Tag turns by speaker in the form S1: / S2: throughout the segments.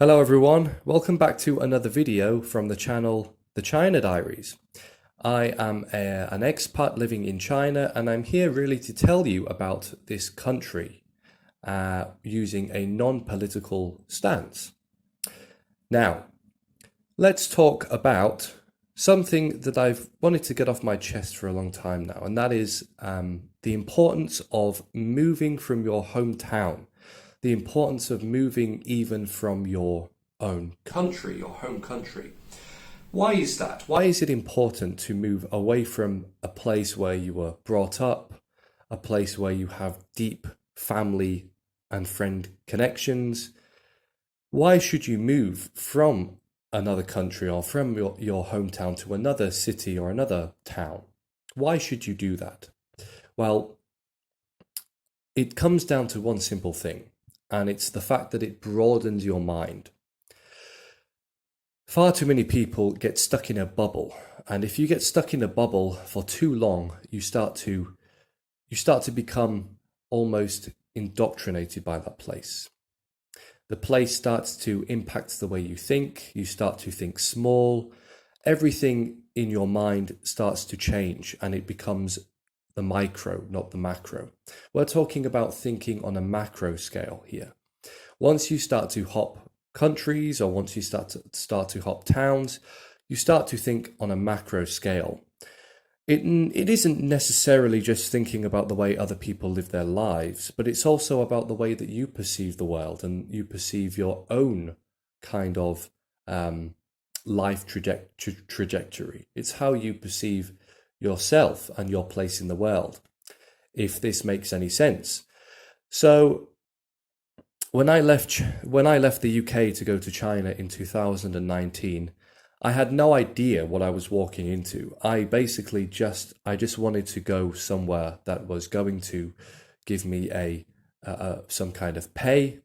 S1: Hello everyone, welcome back to another video from the channel The China Diaries. I am an expat living in China and I'm here really to tell you about this country using a non-political stance. Now, let's talk about something that I've wanted to get off my chest for a long time now, and that is the importance of moving from your hometown, the importance of moving even from your own country, your home country. Why is that? Why is it important to move away from a place where you were brought up, a place where you have deep family and friend connections? Why should you move from another country or from your hometown to another city or another town? Why should you do that? Well, it comes down to one simple thing, and it's the fact that it broadens your mind. Far too many people get stuck in a bubble, and if you get stuck in a bubble for too long, you start to become almost indoctrinated by that place. The place starts to impact the way you think. You start to think small. Everything in your mind starts to change, and it becomes the micro, not the macro. We're talking about thinking on a macro scale here. Once you start to hop countries, or once you start to hop towns, you start to think on a macro scale. It isn't necessarily just thinking about the way other people live their lives, but it's also about the way that you perceive the world and you perceive your own kind of life trajectory. It's how you perceive yourself and your place in the world, if this makes any sense. So when I left the UK to go to China in 2019, I had no idea what I was walking into. I just wanted to go somewhere that was going to give me some kind of pay,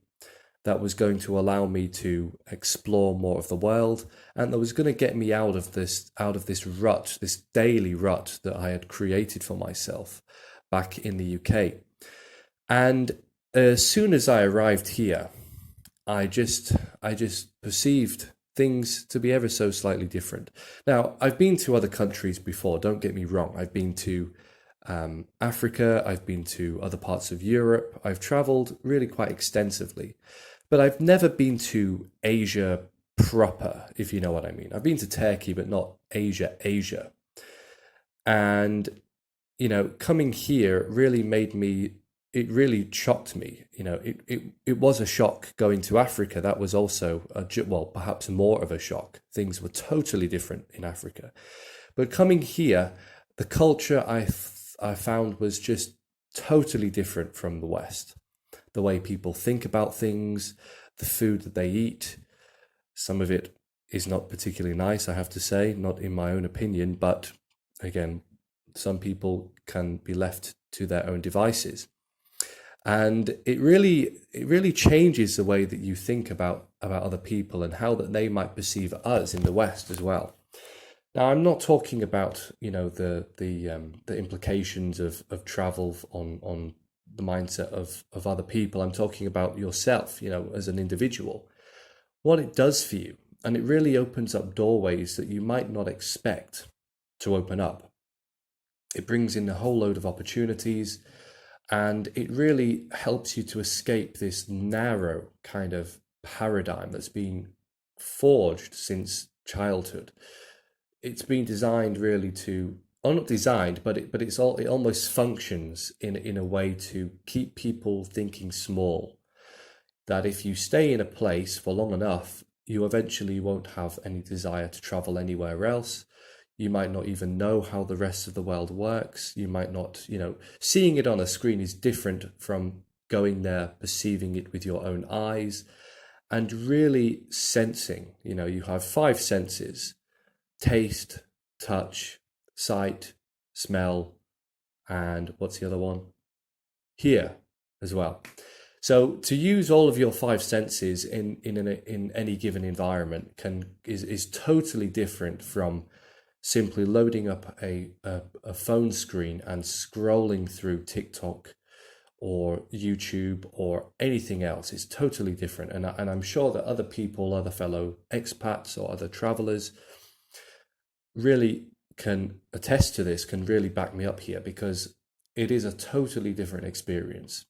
S1: that was going to allow me to explore more of the world, and that was going to get me out of this rut, this daily rut that I had created for myself back in the UK. And as soon as I arrived here, I just perceived things to be ever so slightly different. Now, I've been to other countries before, don't get me wrong. I've been to Africa, I've been to other parts of Europe, I've traveled really quite extensively, but I've never been to Asia proper, if you know what I mean. I've been to Turkey, but not Asia. And, coming here really it really shocked me. It was a shock going to Africa. That was also, perhaps more of a shock. Things were totally different in Africa. But coming here, the culture I found was just totally different from the West. The way people think about things, the food that they eat, some of it is not particularly nice, I have to say, not in my own opinion, but again, some people can be left to their own devices. And it really changes the way that you think about other people and how that they might perceive us in the West as well. Now, I'm not talking about the implications of travel on the mindset of other people. I'm talking about yourself, as an individual, what it does for you, and it really opens up doorways that you might not expect to open up. It brings in a whole load of opportunities, and it really helps you to escape this narrow kind of paradigm that's been forged since childhood. It's been designed really not designed, but it almost functions in a way to keep people thinking small. That if you stay in a place for long enough, you eventually won't have any desire to travel anywhere else. You might not even know how the rest of the world works. You might not, seeing it on a screen is different from going there, perceiving it with your own eyes, and really sensing. You have five senses: taste, touch, sight, smell, and what's the other one? Hear as well. So to use all of your five senses in any given environment is totally different from simply loading up a phone screen and scrolling through TikTok or YouTube or anything else. It's totally different. And I'm sure that other people, other fellow expats or other travelers really can attest to this, can really back me up here, because it is a totally different experience.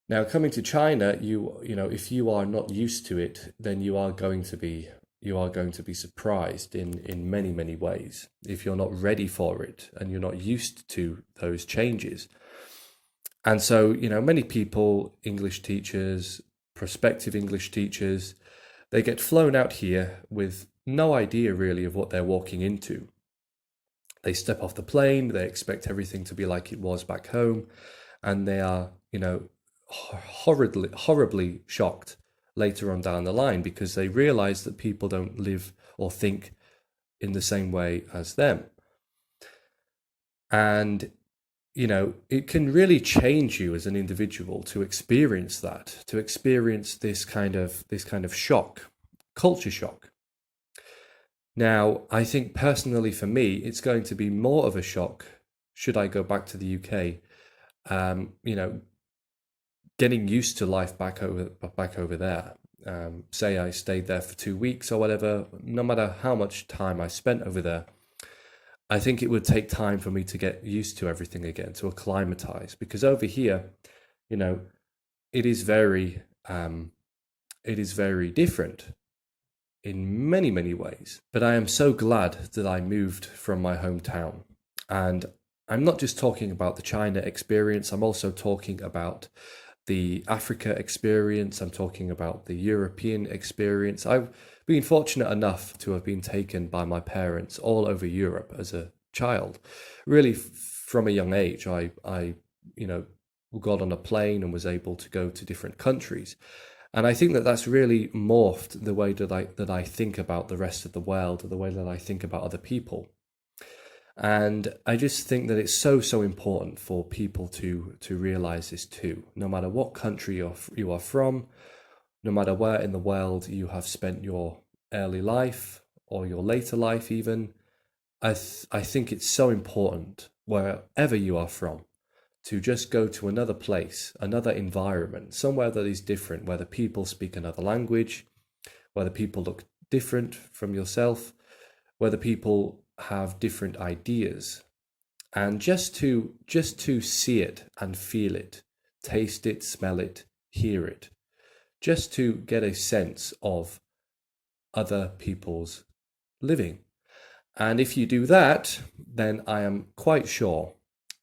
S1: Now, coming to China, you know, if you are not used to it, then you are going to be surprised in many ways if you're not ready for it and you're not used to those changes. And so, you know, many people, English teachers, prospective English teachers, they get flown out here with no idea really of what they're walking into. They step off the plane, they expect everything to be like it was back home, and they are, you know, horribly shocked later on down the line, because they realize that people don't live or think in the same way as them. And, you know, it can really change you as an individual to experience that, to experience this kind of shock, culture shock. Now, I think personally for me, it's going to be more of a shock should I go back to the UK. You know, getting used to life back over there. Say I stayed there for 2 weeks or whatever, no matter how much time I spent over there, I think it would take time for me to get used to everything again, to acclimatize. Because over here, you know, it is very different in many ways. But I am so glad that I moved from my hometown. And I'm not just talking about the China experience, I'm also talking about the Africa experience, I'm talking about the European experience. I've been fortunate enough to have been taken by my parents all over Europe as a child. Really, from a young age, I you know, got on a plane and was able to go to different countries. And I think that that's really morphed the way that I think about the rest of the world, the way that I think about other people. And I just think that it's so important for people to realize this too. No matter what country you are from, no matter where in the world you have spent your early life or your later life even, I think it's so important, wherever you are from, to just go to another place, another environment, somewhere that is different, where the people speak another language, where the people look different from yourself, where the people have different ideas, and just to see it and feel it, taste it, smell it, hear it, just to get a sense of other people's living. And if you do that, then I am quite sure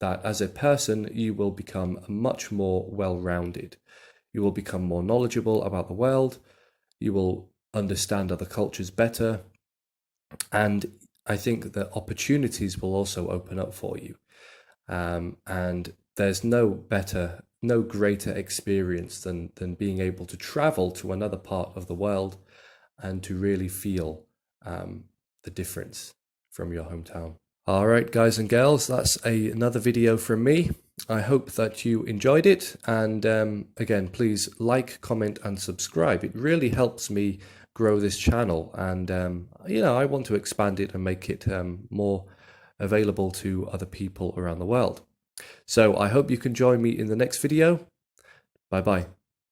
S1: that as a person, you will become much more well-rounded. You will become more knowledgeable about the world. You will understand other cultures better. And I think that opportunities will also open up for you. And there's no greater experience than being able to travel to another part of the world and to really feel the difference from your hometown. All right, guys and girls, that's another video from me. I hope that you enjoyed it. And again, please like, comment, and subscribe. It really helps me grow this channel. And, you know, I want to expand it and make it more available to other people around the world. So I hope you can join me in the next video. Bye-bye.